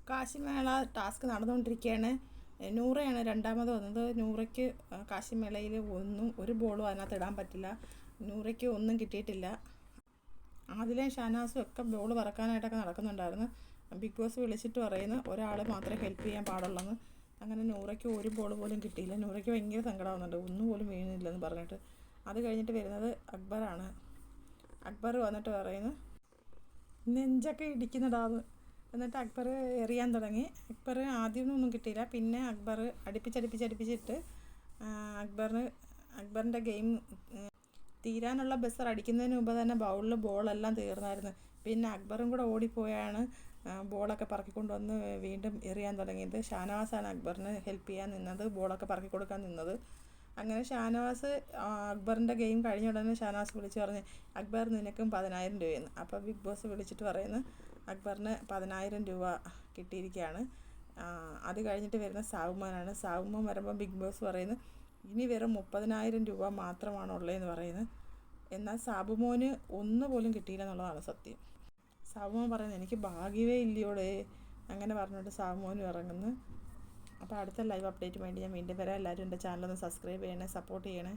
കാശിമേള task നടന്നുകൊണ്ടിരിക്കുകയാണ്. നൂറയാണ് രണ്ടാമത് വന്നത്. നൂറയ്ക്ക് കാശിമേളയിൽ ഒരു ബോളും അതിനകത്ത് ഇടാൻ പറ്റില്ല. നൂറയ്ക്ക് ഒന്നും കിട്ടിയിട്ടില്ല. ആദിലയും ഷാനവാസും ഒക്കെ ബോൾ പറക്കാനായിട്ടൊക്കെ നടക്കുന്നുണ്ടായിരുന്നു. ബിഗ് ബോസ് വിളിച്ചിട്ട് പറയുന്നു ഒരാൾ മാത്രമേ ഹെൽപ്പ് ചെയ്യാൻ പാടുള്ളെന്ന്. അങ്ങനെ നൂറയ്ക്ക് ഒരു ബോൾ പോലും കിട്ടിയില്ല. നൂറയ്ക്ക് ഭയങ്കര സങ്കടമാകുന്നുണ്ട്, ഒന്നും പോലും വീഴുന്നില്ലെന്ന് പറഞ്ഞിട്ട്. അത് കഴിഞ്ഞിട്ട് വരുന്നത് അക്ബറാണ്. അക്ബർ വന്നിട്ട് പറയുന്നു നെഞ്ചൊക്കെ ഇടിക്കുന്നതാന്ന്. എന്നിട്ട് അക്ബർ എറിയാൻ തുടങ്ങി. അക്ബർ ആദ്യമൊന്നും കിട്ടിയില്ല. പിന്നെ അക്ബർ അടുപ്പിച്ചിട്ട് അക്ബറിൻ്റെ ഗെയിം തീരാനുള്ള ബസർ അടിക്കുന്നതിന് മുമ്പ് തന്നെ ബൗളിൽ ബോളെല്ലാം തീർന്നായിരുന്നു. പിന്നെ അക്ബറും കൂടെ ഓടിപ്പോയാണ് ബോളൊക്കെ പറക്കിക്കൊണ്ടുവന്ന് വീണ്ടും എറിയാൻ തുടങ്ങിയത്. ഷാനവാസാണ് അക്ബറിന് ഹെൽപ്പ് ചെയ്യാൻ നിന്നത്, ബോളൊക്കെ പറക്കി കൊടുക്കാൻ നിന്നത്. അങ്ങനെ ഷാനവാസ് അക്ബറിൻ്റെ ഗെയിം കഴിഞ്ഞ ഉടനെ ഷാനവാസ് വിളിച്ച് പറഞ്ഞ് അക്ബർ നിനക്കും 10,000 രൂപയെന്ന്. അപ്പോൾ ബിഗ് ബോസ് വിളിച്ചിട്ട് പറയുന്നു അക്ബറിന് 10,000 രൂപ കിട്ടിയിരിക്കുകയാണ്. അത് കഴിഞ്ഞിട്ട് വരുന്ന സാബുമാനാണ്. സാബുമാൻ വരുമ്പോൾ ബിഗ് ബോസ് പറയുന്നു ഇനി വെറും 30,000 രൂപ മാത്രമാണുള്ളതെന്ന് പറയുന്നത്. എന്നാൽ സാബുമോന് ഒന്നുപോലും കിട്ടിയില്ല എന്നുള്ളതാണ് സത്യം. സാബുമോൻ പറയുന്നത് എനിക്ക് ഭാഗ്യമേ ഇല്ലയോടെ, അങ്ങനെ പറഞ്ഞിട്ട് സാബുമോനും ഇറങ്ങുന്നു. അപ്പോൾ അടുത്ത ലൈവ് അപ്ഡേറ്റ് വേണ്ടി ഞാൻ വീണ്ടും വരാം. എല്ലാവരും എൻ്റെ ചാനലൊന്ന് സബ്സ്ക്രൈബ് ചെയ്യണേ, സപ്പോർട്ട് ചെയ്യണേ.